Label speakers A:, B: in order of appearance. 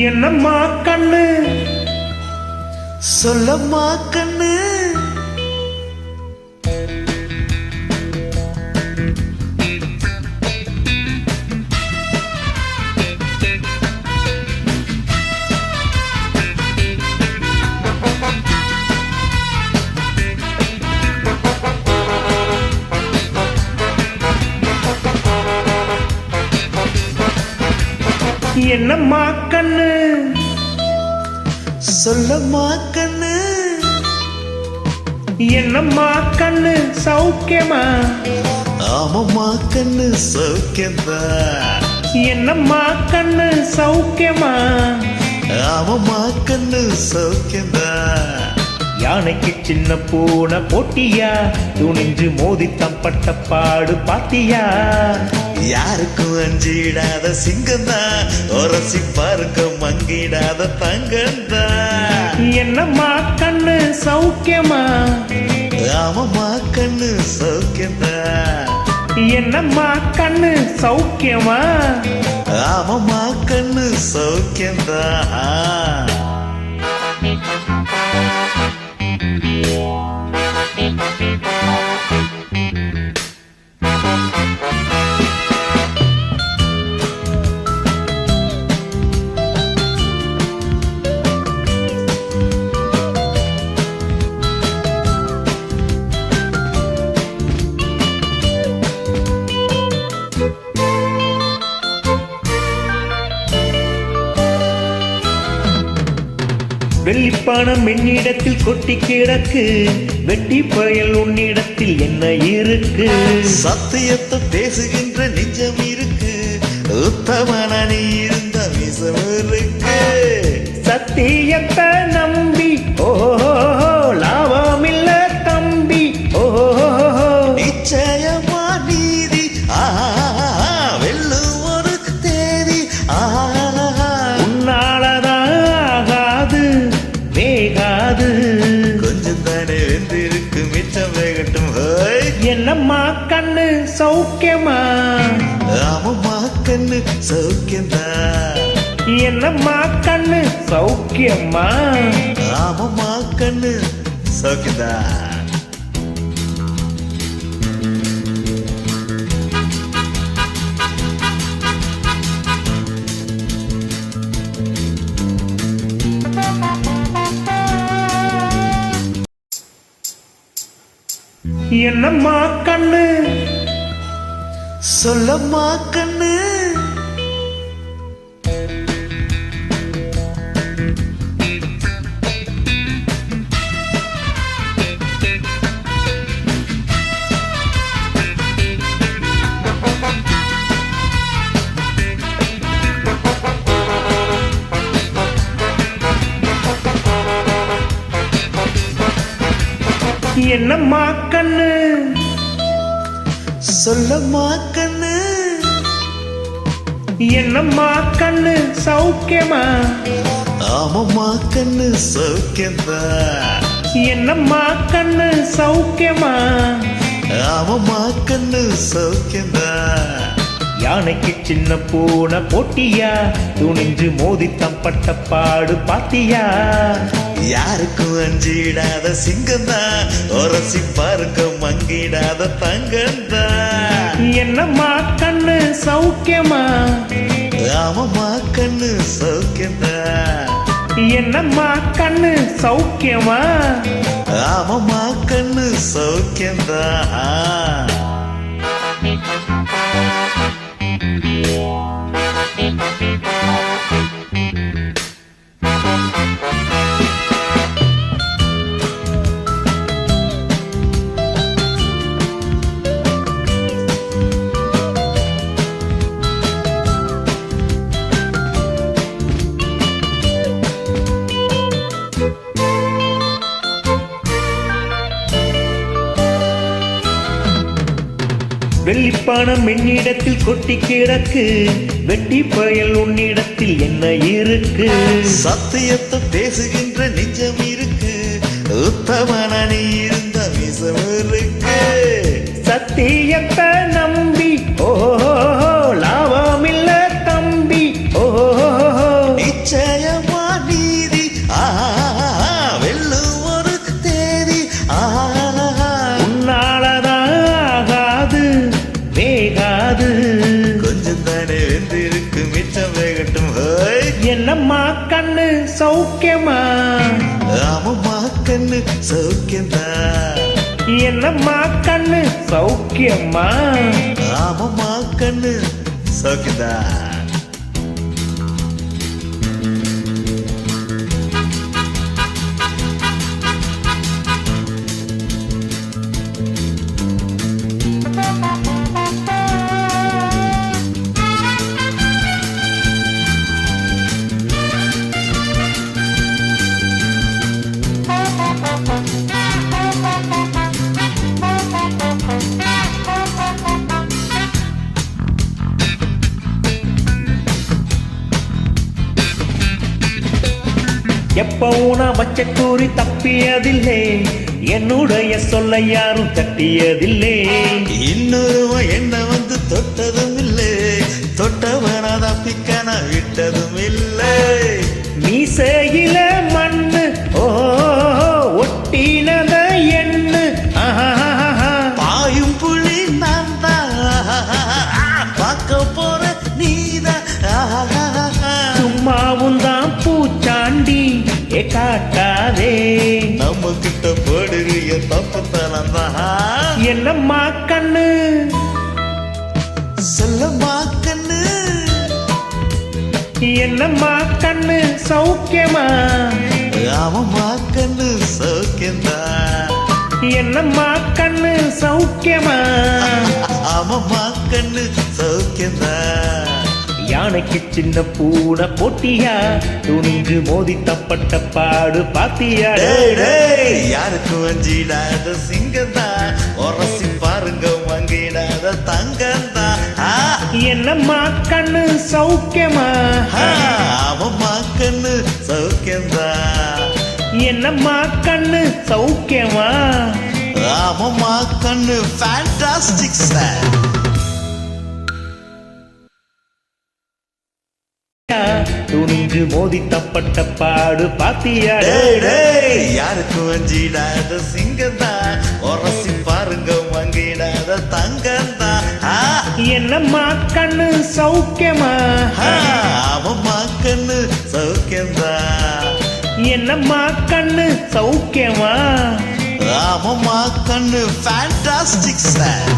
A: என்னம்மா கண்ணு
B: சொல்லம்மா கண்ணு
A: என்னம்மா கண்ணு
B: சொல்லம்மா கண்ணு
A: என்னம்மா கண்ணு சௌக்கியமா
B: ஆமம்மா கண்ணு சௌக்கியந்தா
A: என்னம்மா கண்ணு சௌக்கியமா
B: ஆமம்மா கண்ணு சௌக்கியந்தா
A: யானைக்கு சின்ன பூனை போட்டியா துணிஞ்சு மோதித்தம் பட்ட பாடு பாத்தியா
B: யாருக்கும் அஞ்சிடாத சிங்கந்தா ஒரசி பார்க்க மங்கிடாத தங்கந்தா
A: என்னம்மா கண்ணு சௌக்கியமா
B: ஆமம்மா கண்ணு சௌக்கியந்தா
A: என்னம்மா கண்ணு சௌக்கியமா
B: ஆமம்மா கண்ணு சௌக்கியந்தா
A: வெள்ளிப்பானம் என்னிடத்தில் கொட்டி கிடக்கு வெட்டி பயல் உன்னிடத்தில் என்ன இருக்கு
B: சத்தியத்தை பேசுகின்ற நெஞ்சம் இருக்கு உத்தமன நீ இருந்த மிசம் இருக்கு
A: சத்தியத்தை நம்பி ஓஹோ லாபமில்ல தம்பி ஓஹோ
B: நிச்சயமா நீதி வெல்லும் ஒரு தேதி
A: உன்னாலதான் ஆகாது வேகாது
B: கொஞ்சம் தானே வெந்திருக்கு மிச்சம் வேகட்டும்
A: என்னம்மா கண்ணு சௌக்கியமா
B: ஆமம்மா கண்ணு சௌக்கியந்தா
A: என்னம்மா கண்ணு சௌக்கியமா
B: ஆமம்மா கண்ணு சௌக்கியந்தா
A: என்னம்மா கண்ணு
B: சொல்லம்மா கண்ணு
A: என்னம்மா கண்ணு
B: சொல்லம்மா கண்ணு
A: என்னம்மா கண்ணு சௌக்கியமா
B: ஆமம்மா கண்ணு சௌக்கியந்தா
A: என்னம்மா கண்ணு சௌக்கியமா
B: ஆமம்மா கண்ணு சௌக்கியந்தா
A: யானைக்கு சின்ன பூனை போட்டியா துணிஞ்சு மோதித்தம் பட்ட பாடு பாத்தியா
B: யாருக்கும் அஞ்சிடாத சிங்கந்தா ஒரசி பார்க்க மங்கிடாத தங்கந்தா
A: என்னம்மா கண்ணு சௌக்கியமா
B: ஆமம்மா கண்ணு சௌக்கியந்தா
A: என்னம்மா கண்ணு சௌக்கியமா
B: ஆமம்மா கண்ணு சௌக்கியந்தா
A: வெள்ளிப்பானம் என்னிடத்தில் கொட்டி கிடக்கு வெட்டி பயல் உன்னிடத்தில் என்ன இருக்கு
B: சத்தியத்தை பேசுகின்ற நெஞ்சம் இருக்கு உத்தமன நீ இருந்த மிசம் இருக்கு
A: சத்தியத்தை நம்பி ஓஹோ லாபமில்ல தம்பி ஓஹோ
B: வெந்திருக்கு மிச்சம் வேகட்டும் ஹோய்.
A: என்னம்மா கண்ணு சௌக்கியமா?
B: ஆமம்மா கண்ணு சௌக்கியம்தான்.
A: என்னம்மா கண்ணு சௌக்கியமா?
B: ஆமம்மா கண்ணு சௌக்கியம்தான்.
A: எப்பவும் நான் வச்ச கூறி தப்பியதில்லை, என்னுடைய சொல்ல யாரும் தட்டியதில்லை.
B: இன்னொருவன் என்ன வந்து தொட்டதும் இல்லை, தொட்டவன தப்பிக்க நான் விட்டதும் இல்லை.
A: மீசையில மண்ணு ஓ ஒட்டினத எண்ணு
B: பாயும் புலி நான் தான் பார்க்க போற நீதான்.
A: சும்மாவும் தான் பூச்சாண்டி ஏ காட்டாதே.
B: நம்ம கிட்ட போடுறிய தப்பத்தனம் தான்.
A: என்னம்மா கண்ணு
B: சொல்லம்மா கண்ணு.
A: என்னம்மா கண்ணு சௌக்கியமா?
B: ஆமம்மா கண்ணு சௌக்கியம்தான்.
A: என்னம்மா கண்ணு சௌக்கியமா?
B: ஆமம்மா கண்ணு சௌக்கியம்தான்.
A: யானைக்கு சின்ன பூனை போட்டியா, துணிஞ்சு மோதி தப்பட்ட பாடு பாத்தியா?
B: டேய், டேய், யாருக்கும் வஞ்சிடாத சிங்கம்தான், உரசி பாருங்க மங்கிடாத தங்கம்தான்.
A: என்னம்மா கண்ணு சௌக்கியமா?
B: ஆமம்மா கண்ணு சௌக்கியம்தான்.
A: என்னம்மா கண்ணு சௌக்கியமா?
B: ஆமம்மா கண்ணு ஃபேண்டாஸ்டிக் சார்.
A: துணிஞ்சு மோதி தப்பட்ட பாடு பாத்தியா?
B: டேய், டேய், யாருக்கும் வஞ்சிடாத சிங்கம்தான், உரசி பாருங்க மங்கிடாத தங்கம்தான்.
A: என்னம்மா கண்ணு சௌக்கியமா?
B: ஆமம்மா கண்ணு சௌக்கியம்தான்.
A: என்னம்மா கண்ணு சௌக்கியமா?
B: ஆமம்மா கண்ணு ஃபேண்டாஸ்டிக் சார்.